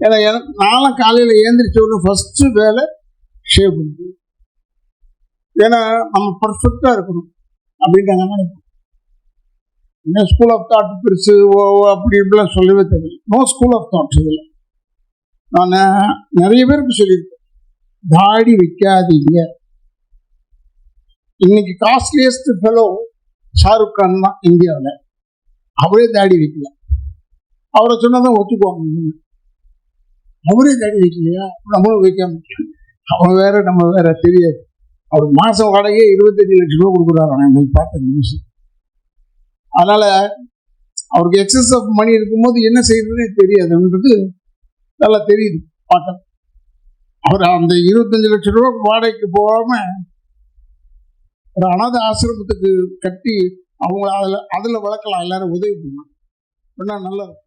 ஏன்னா எனக்கு நானும் காலையில் ஏந்திரிச்சோன்னு ஃபஸ்ட்டு வேலை ஷேவ் பண்ணுறது. ஏன்னா நம்ம பர்ஃபெக்டாக இருக்கணும் அப்படின்னு நாங்கள் நினைப்போம். என்ன ஸ்கூல் ஆஃப் தாட் பெருசு அப்படி இப்படிலாம் சொல்லவே தெரியல. நோ ஸ்கூல் ஆஃப் தாட்ஸ் இதில். நான் நிறைய பேருக்கு சொல்லியிருக்கேன், தாடி வைக்காதீங்க. இன்னைக்கு காஸ்ட்லியஸ்ட் ஃபெலோ ஷாருக் கான் தான் இந்தியாவில். அவரே தாடி வைக்கல. அவரை சொன்னதான் ஒத்துக்குவாங்க. அவரே தாடி வைக்கலையா, நம்மளும் வைக்காம. அவன் வேற நம்ம வேற தெரியாது. அவர் மாதம் வாடகையே 25 லட்சம் ரூபா கொடுக்குறாரு. நான் பார்த்தேன் நியூஸ். அதனால அவருக்கு எக்ஸஸ் ஆஃப் மணி இருக்கும்போது என்ன செய்யறதுன்னே தெரியாதுன்றது நல்லா தெரியுது பார்க்க. அவர் அந்த 25 லட்சம் ரூபா வாடகைக்கு போகாம ஒரு அனாதை ஆசிரமத்துக்கு கட்டி அவங்க அதில் வளர்க்கலாம். எல்லாரும் உதவி பண்ணலாம். நல்லா இருக்கும்.